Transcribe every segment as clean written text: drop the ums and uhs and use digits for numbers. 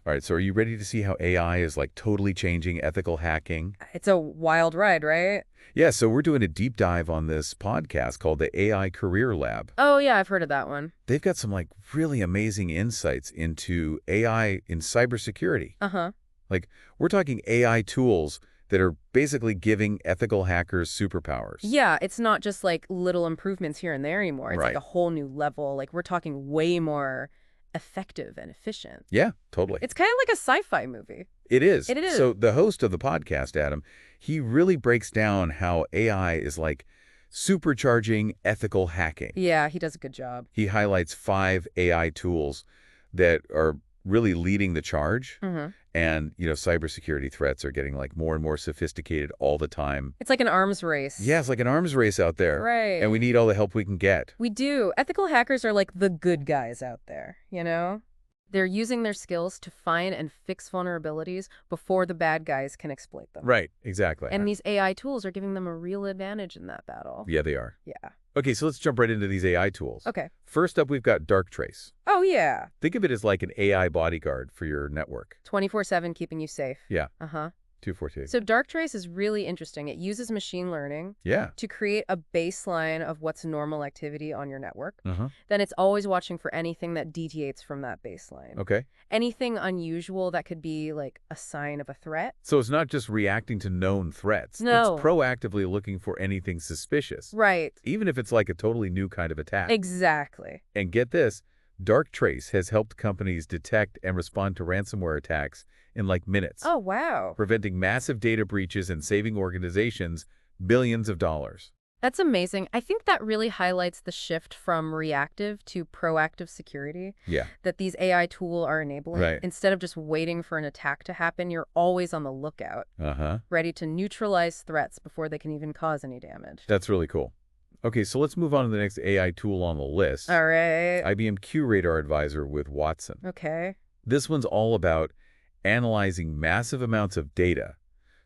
All right, so are you ready to see how AI is like totally changing ethical hacking? It's a wild ride, right? Yeah, so we're doing a deep dive on this podcast called the AI Career Lab. Oh, yeah, I've heard of that one. They've got some like really amazing insights into AI in cybersecurity. Uh-huh. Like we're talking AI tools that are basically giving ethical hackers superpowers. Yeah, it's not just like little improvements here and there anymore. It's like Right. a whole new level. Like we're talking way more effective and efficient. Yeah, totally. It's kind of like a sci-fi movie. It is. It is. So the host of the podcast, Adam, he really breaks down how AI is like supercharging ethical hacking. Yeah, he does a good job. He highlights 5 AI tools that are really leading the charge. Mm-hmm. And, cybersecurity threats are getting like more and more sophisticated all the time. It's like an arms race. Yeah, it's like an arms race out there. Right. And we need all the help we can get. We do. Ethical hackers are like the good guys out there, you know? They're using their skills to find and fix vulnerabilities before the bad guys can exploit them. Right, exactly. And these AI tools are giving them a real advantage in that battle. Yeah, they are. Yeah. Okay, so let's jump right into these AI tools. Okay. First up, we've got Darktrace. Oh, yeah. Think of it as like an AI bodyguard for your network. 24/7 keeping you safe. Yeah. Uh-huh. 242. So Darktrace is really interesting. It uses machine learning Yeah. to create a baseline of what's normal activity on your network. Uh-huh. Then it's always watching for anything that deviates from that baseline. Okay. Anything unusual that could be like a sign of a threat. So it's not just reacting to known threats. No. It's proactively looking for anything suspicious. Right. Even if it's like a totally new kind of attack. Exactly. And get this, Darktrace has helped companies detect and respond to ransomware attacks in like minutes. Oh, wow. Preventing massive data breaches and saving organizations billions of dollars. That's amazing. I think that really highlights the shift from reactive to proactive security Yeah. that these AI tools are enabling. Right. Instead of just waiting for an attack to happen, you're always on the lookout, Uh-huh. ready to neutralize threats before they can even cause any damage. That's really cool. Okay, so let's move on to the next AI tool on the list. All right. IBM QRadar Advisor with Watson. Okay. This one's all about analyzing massive amounts of data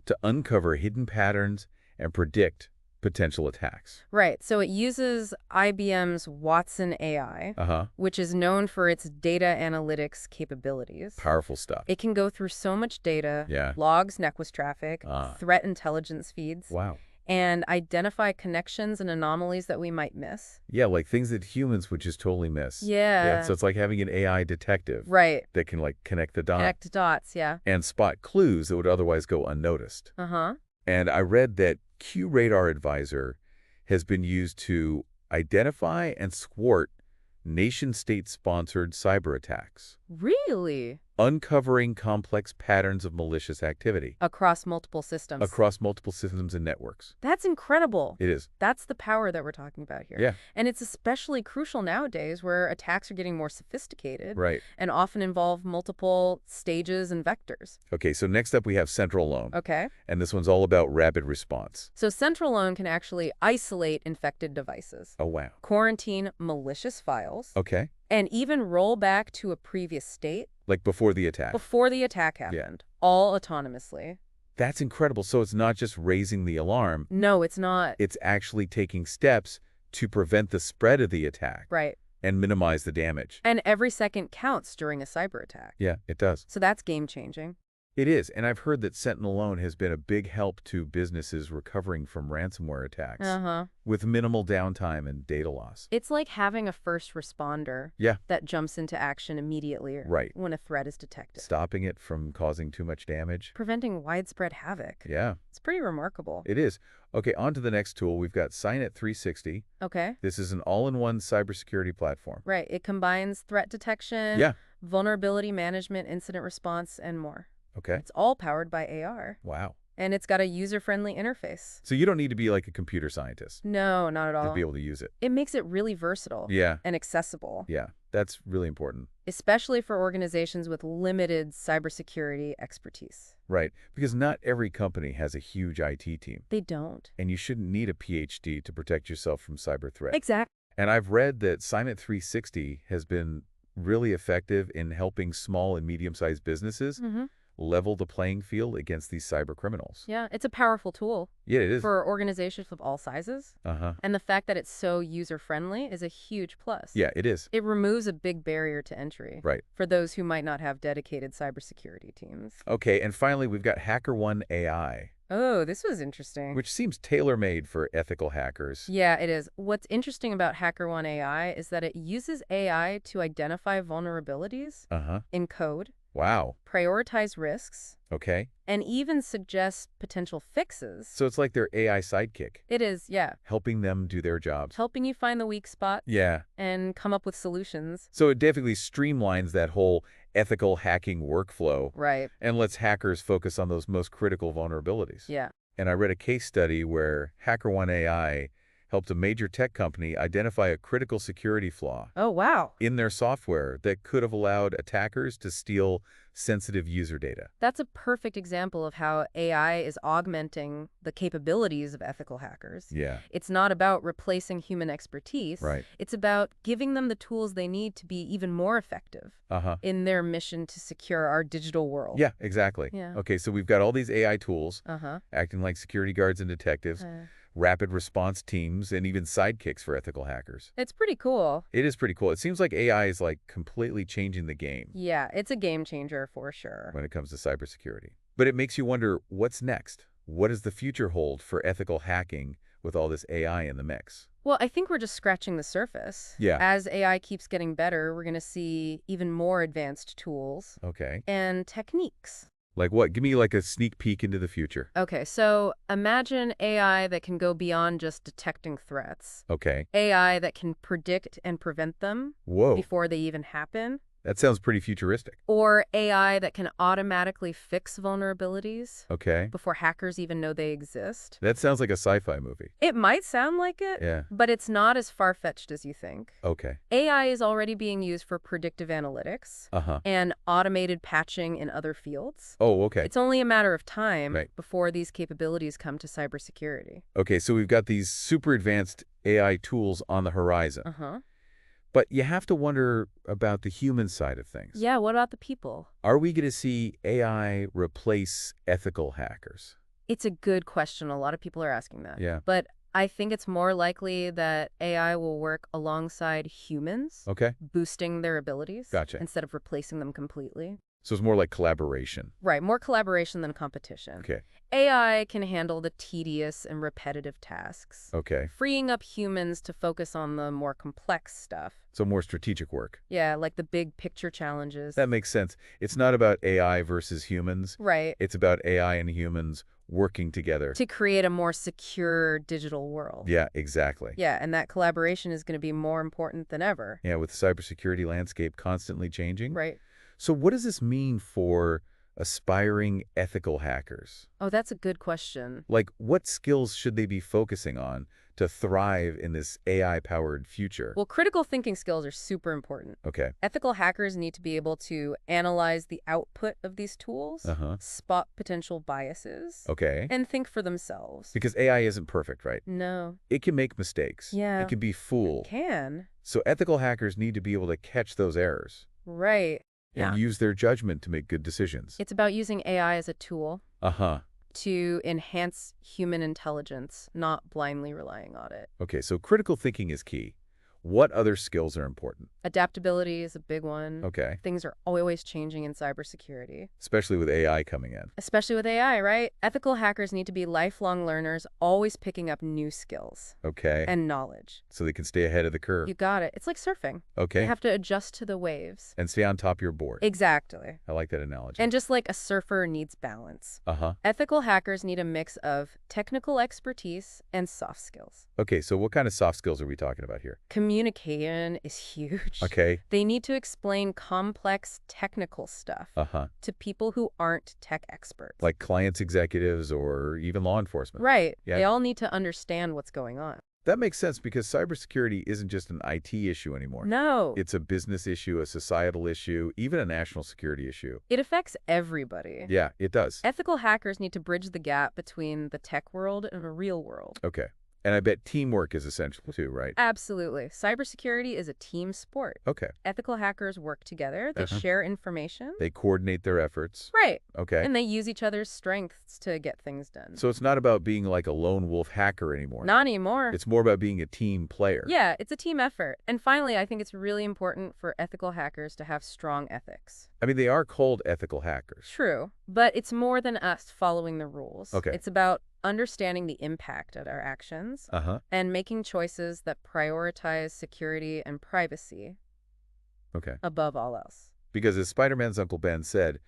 to uncover hidden patterns and predict potential attacks. Right. So it uses IBM's Watson AI, Uh-huh. which is known for its data analytics capabilities. Powerful stuff. It can go through so much data, Yeah. logs network traffic, Ah. threat intelligence feeds, Wow. and identify connections and anomalies that we might miss. Yeah, like things that humans would just totally miss. Yeah. So it's like having an AI detective Right. that can like connect the dots Connect dots, yeah. and spot clues that would otherwise go unnoticed. Uh-huh. And I read that QRadar Advisor has been used to identify and thwart nation-state-sponsored cyber attacks, Really? uncovering complex patterns of malicious activity Across multiple systems. across multiple systems and networks. That's incredible. It is. That's the power that we're talking about here. Yeah. And it's especially crucial nowadays where attacks are getting more sophisticated Right. and often involve multiple stages and vectors. Okay, so next up we have SentinelOne. Okay. And this one's all about rapid response. So SentinelOne can actually isolate infected devices, Oh, wow. quarantine malicious files, Okay. and even roll back to a previous state Like before the attack. before the attack happened, all autonomously. That's incredible. So it's not just raising the alarm, No, it's not. it's actually taking steps to prevent the spread of the attack Right. and minimize the damage. And every second counts during a cyber attack. Yeah, it does. So that's game-changing. It is, and I've heard that SentinelOne has been a big help to businesses recovering from ransomware attacks Uh-huh. with minimal downtime and data loss. It's like having a first responder Yeah. that jumps into action immediately Right. when a threat is detected, Stopping it from causing too much damage. preventing widespread havoc. Yeah, It's pretty remarkable. it is. Okay, on to the next tool. We've got Cynet 360. Okay. This is an all-in-one cybersecurity platform. Right. It combines threat detection, Yeah. vulnerability management, incident response, and more. Okay. It's all powered by AR. Wow. And it's got a user-friendly interface. So you don't need to be like a computer scientist No, not at to all. be able to use it. It makes it really versatile Yeah. and accessible, Yeah. That's really important. especially for organizations with limited cybersecurity expertise. Right. Because not every company has a huge IT team. They don't. And you shouldn't need a PhD to protect yourself from cyber threats. Exactly. And I've read that Cynet 360 has been really effective in helping small and medium-sized businesses level the playing field against these cyber criminals. Yeah, it's a powerful tool Yeah, it is. for organizations of all sizes. Uh-huh. And the fact that it's so user-friendly is a huge plus. Yeah, it is. It removes a big barrier to entry Right. for those who might not have dedicated cybersecurity teams. Okay, and finally, we've got HackerOne AI, Oh, this was interesting. which seems tailor-made for ethical hackers. Yeah, it is. What's interesting about HackerOne AI is that it uses AI to identify vulnerabilities Uh-huh. in code, Wow. prioritize risks, Okay. and even suggest potential fixes. So it's like their AI sidekick, It is, yeah, helping them do their jobs. helping you find the weak spot Yeah. and come up with solutions. So it definitely streamlines that whole ethical hacking workflow Right, and lets hackers focus on those most critical vulnerabilities. yeah. And I read a case study where HackerOne AI helped a major tech company identify a critical security flaw Oh, wow. in their software that could have allowed attackers to steal sensitive user data. That's a perfect example of how AI is augmenting the capabilities of ethical hackers. Yeah, It's not about replacing human expertise. right. It's about giving them the tools they need to be even more effective Uh-huh. in their mission to secure our digital world. Yeah, exactly. Yeah. Okay, so we've got all these AI tools Uh-huh. acting like security guards and detectives, rapid response teams, and even sidekicks for ethical hackers. It's pretty cool. It is pretty cool. It seems like AI is like completely changing the game Yeah, it's a game changer for sure. when it comes to cybersecurity. But it makes you wonder, what's next? What does the future hold for ethical hacking with all this AI in the mix? Well, I think we're just scratching the surface. Yeah. As AI keeps getting better, we're going to see even more advanced tools Okay. and techniques. Like what? Give me like a sneak peek into the future. Okay, so imagine AI that can go beyond just detecting threats. Okay. AI that can predict and prevent them Whoa. before they even happen. That sounds pretty futuristic. Or AI that can automatically fix vulnerabilities Okay. before hackers even know they exist. That sounds like a sci-fi movie. It might sound like it, Yeah. but it's not as far-fetched as you think. Okay. AI is already being used for predictive analytics Uh-huh. and automated patching in other fields. Oh, okay. It's only a matter of time Right. before these capabilities come to cybersecurity. Okay, so we've got these super advanced AI tools on the horizon. Uh-huh. But you have to wonder about the human side of things. Yeah, what about the people? Are we going to see AI replace ethical hackers? It's a good question. A lot of people are asking that. Yeah. But I think it's more likely that AI will work alongside humans, Okay. boosting their abilities Gotcha. instead of replacing them completely. So it's more like collaboration. Right, more collaboration than competition. Okay. AI can handle the tedious and repetitive tasks, Okay. freeing up humans to focus on the more complex stuff. So more strategic work. Yeah, like the big picture challenges. That makes sense. It's not about AI versus humans. Right, It's about AI and humans working together. to create a more secure digital world. Yeah, exactly. Yeah, and that collaboration is going to be more important than ever. Yeah, with the cybersecurity landscape constantly changing. Right. So what does this mean for aspiring ethical hackers? Oh, that's a good question. Like, what skills should they be focusing on to thrive in this AI-powered future? Well, critical thinking skills are super important. Okay. Ethical hackers need to be able to analyze the output of these tools, Uh-huh. spot potential biases, Okay. and think for themselves. Because AI isn't perfect, right? No. It can make mistakes. Yeah. It can be fooled. Can. So ethical hackers need to be able to catch those errors Right. and use their judgment to make good decisions. It's about using AI as a tool Uh-huh. to enhance human intelligence, not blindly relying on it. Okay, so critical thinking is key. What other skills are important? Adaptability is a big one. Okay. Things are always changing in cybersecurity, Especially with AI coming in. especially with AI, right? Ethical hackers need to be lifelong learners, always picking up new skills Okay. and knowledge. So they can stay ahead of the curve. You got it. It's like surfing. Okay. You have to adjust to the waves. And stay on top of your board. Exactly. I like that analogy. And just like a surfer needs balance, Uh-huh. ethical hackers need a mix of technical expertise and soft skills. Okay, so what kind of soft skills are we talking about here? Communication is huge. Okay. They need to explain complex technical stuff Uh-huh. to people who aren't tech experts. Like clients, executives, or even law enforcement. Right. Yeah. They all need to understand what's going on. That makes sense because cybersecurity isn't just an IT issue anymore. No. It's a business issue, a societal issue, even a national security issue. It affects everybody. Yeah, it does. Ethical hackers need to bridge the gap between the tech world and the real world. Okay. And I bet teamwork is essential too, right? Absolutely. Cybersecurity is a team sport. Okay. Ethical hackers work together, they Uh-huh. share information. They coordinate their efforts. Right. Okay. And they use each other's strengths to get things done. So it's not about being like a lone wolf hacker anymore. Not anymore. It's more about being a team player. Yeah, it's a team effort. And finally, I think it's really important for ethical hackers to have strong ethics. I mean, they are called ethical hackers. True, but it's more than us following the rules. Okay. It's about understanding the impact of our actions Uh-huh. and making choices that prioritize security and privacy Okay. above all else. Because as Spider-Man's Uncle Ben said,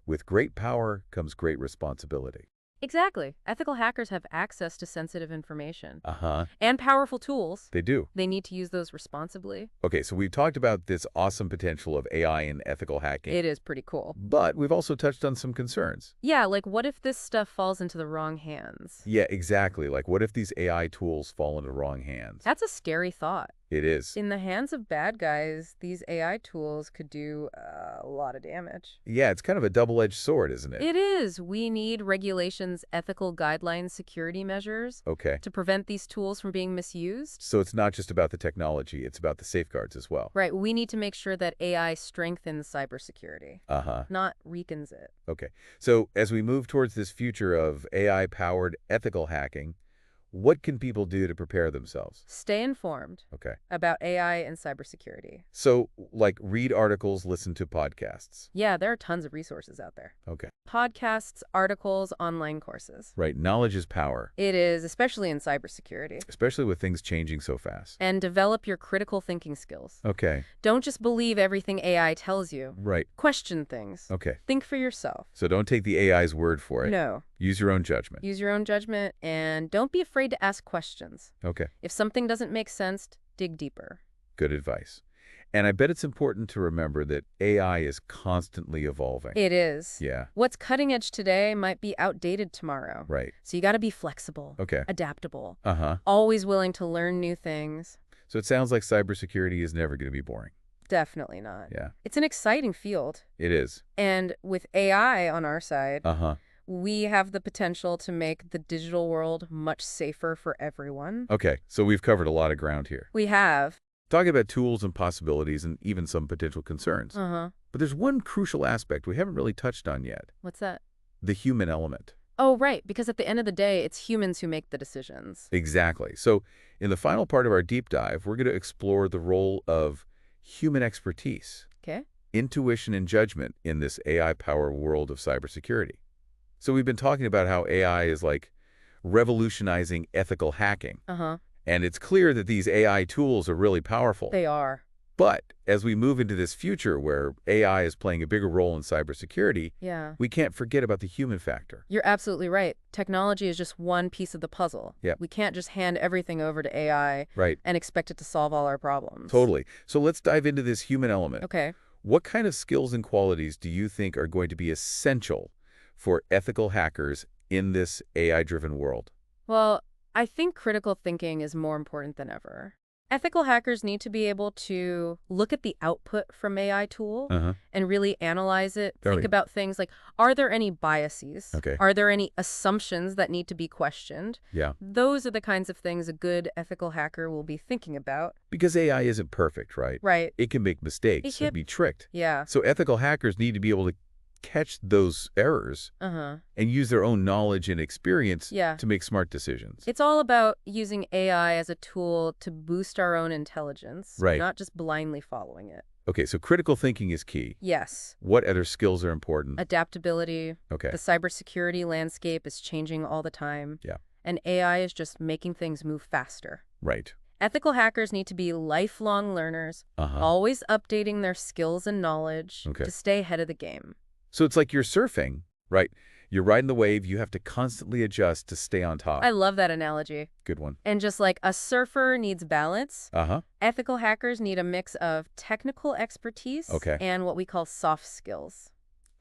with great power comes great responsibility. Exactly. Ethical hackers have access to sensitive information Uh-huh. and powerful tools. They do. They need to use those responsibly. Okay, so we've talked about this awesome potential of AI and ethical hacking. It is pretty cool. But we've also touched on some concerns. Yeah, like what if this stuff falls into the wrong hands? Yeah, exactly. Like, what if these AI tools fall into the wrong hands? That's a scary thought. It is. In the hands of bad guys, these AI tools could do a lot of damage. Yeah, it's kind of a double-edged sword, isn't it? It is. We need regulations, ethical guidelines, security measures Okay. to prevent these tools from being misused. So it's not just about the technology, it's about the safeguards as well. Right. We need to make sure that AI strengthens cybersecurity, Uh-huh. not weakens it. Okay. So as we move towards this future of AI-powered ethical hacking, what can people do to prepare themselves? Stay informed Okay. about AI and cybersecurity. So, like, read articles, listen to podcasts. Yeah, there are tons of resources out there. Okay. Podcasts, articles, online courses. Right. Knowledge is power, It is, especially in cybersecurity. especially with things changing so fast. And develop your critical thinking skills. Okay. Don't just believe everything AI tells you. Right. Question things. Okay. Think for yourself. So don't take the AI's word for it. No. Use your own judgment. Use your own judgment and don't be afraid to ask questions. Okay. If something doesn't make sense, dig deeper. Good advice. And I bet it's important to remember that AI is constantly evolving. It is. Yeah. What's cutting edge today might be outdated tomorrow. Right. So you got to be flexible, Okay. adaptable, Uh-huh. always willing to learn new things. So it sounds like cybersecurity is never going to be boring. Definitely not. Yeah. It's an exciting field. It is. And with AI on our side, Uh-huh. we have the potential to make the digital world much safer for everyone. Okay. So we've covered a lot of ground here. We have. Talking about tools and possibilities and even some potential concerns. Uh-huh. But there's one crucial aspect we haven't really touched on yet. What's that? The human element. Oh, right, because at the end of the day, it's humans who make the decisions. Exactly. So in the final part of our deep dive, we're going to explore the role of human expertise, Okay? intuition, and judgment in this AI-powered world of cybersecurity. So we've been talking about how AI is like revolutionizing ethical hacking. Uh-huh. And it's clear that these AI tools are really powerful. They are. But as we move into this future where AI is playing a bigger role in cybersecurity, Yeah. we can't forget about the human factor. You're absolutely right. Technology is just one piece of the puzzle. Yep. We can't just hand everything over to AI Right. and expect it to solve all our problems. Totally. So let's dive into this human element. Okay. What kind of skills and qualities do you think are going to be essential for ethical hackers in this AI-driven world? Well, I think critical thinking is more important than ever. Ethical hackers need to be able to look at the output from AI tool Uh-huh. and really analyze it. Totally. Think about things like, are there any biases? Okay. Are there any assumptions that need to be questioned? Yeah. Those are the kinds of things a good ethical hacker will be thinking about. Because AI isn't perfect, right? Right. It can make mistakes It can- and be tricked. Yeah. So ethical hackers need to be able to catch those errors Uh-huh. and use their own knowledge and experience Yeah. to make smart decisions. It's all about using AI as a tool to boost our own intelligence, Right. not just blindly following it. Okay, so critical thinking is key. Yes. What other skills are important? Adaptability. Okay. The cybersecurity landscape is changing all the time. Yeah. And AI is just making things move faster. Right. Ethical hackers need to be lifelong learners, Uh-huh. always updating their skills and knowledge Okay. to stay ahead of the game. So it's like you're surfing, right? You're riding the wave. You have to constantly adjust to stay on top. I love that analogy. Good one. And just like a surfer needs balance, Uh-huh. ethical hackers need a mix of technical expertise Okay. and what we call soft skills.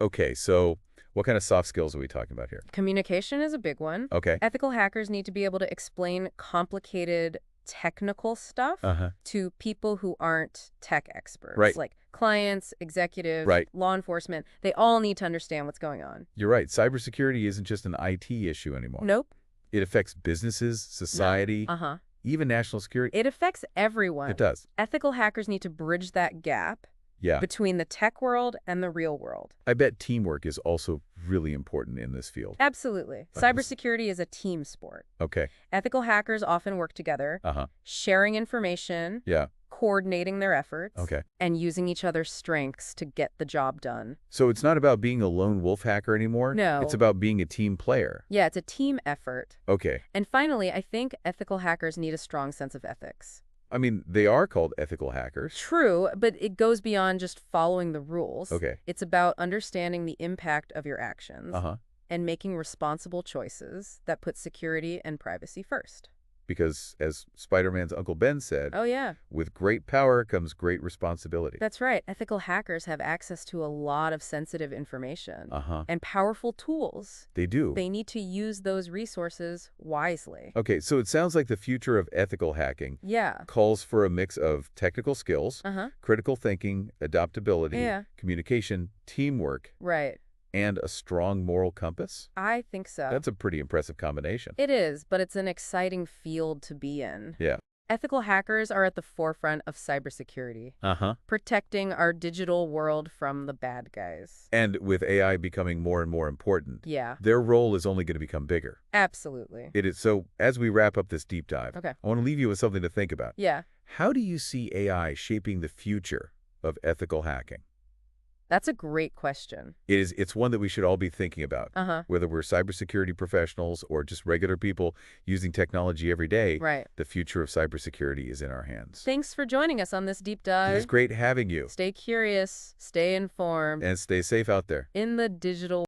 Okay, so what kind of soft skills are we talking about here? Communication is a big one. Okay. Ethical hackers need to be able to explain complicated technical stuff Uh-huh. to people who aren't tech experts. Right. Like clients, executives, Right. law enforcement. They all need to understand what's going on. You're right. Cybersecurity isn't just an IT issue anymore. Nope. It affects businesses, society, Uh-huh. even national security. It affects everyone. It does. Ethical hackers need to bridge that gap Yeah. between the tech world and the real world. I bet teamwork is also really important in this field. Absolutely. Okay. Cybersecurity is a team sport. Okay. Ethical hackers often work together, Uh-huh. sharing information, Yeah. coordinating their efforts, Okay. and using each other's strengths to get the job done. So it's not about being a lone wolf hacker anymore? No. It's about being a team player. Yeah, it's a team effort. Okay. And finally, I think ethical hackers need a strong sense of ethics. I mean, they are called ethical hackers. True, but it goes beyond just following the rules. Okay. It's about understanding the impact of your actions Uh-huh. and making responsible choices that put security and privacy first. Because, as Spider-Man's Uncle Ben said, Oh, yeah. with great power comes great responsibility. That's right. Ethical hackers have access to a lot of sensitive information Uh-huh. and powerful tools. They do. They need to use those resources wisely. Okay, so it sounds like the future of ethical hacking Yeah. calls for a mix of technical skills, Uh-huh. critical thinking, adaptability, Yeah. communication, teamwork, Right. and a strong moral compass? I think so. That's a pretty impressive combination. It is, but it's an exciting field to be in. Yeah. Ethical hackers are at the forefront of cybersecurity, Uh-huh. protecting our digital world from the bad guys. And with AI becoming more and more important, Yeah, their role is only going to become bigger. absolutely. It is. So as we wrap up this deep dive, Okay. I want to leave you with something to think about. Yeah, How do you see AI shaping the future of ethical hacking? that's a great question. It's one that we should all be thinking about, Uh-huh. whether we're cybersecurity professionals or just regular people using technology every day. Right. The future of cybersecurity is in our hands. Thanks for joining us on this deep It dive. was great having you, Stay curious, stay informed and stay safe out there. in the digital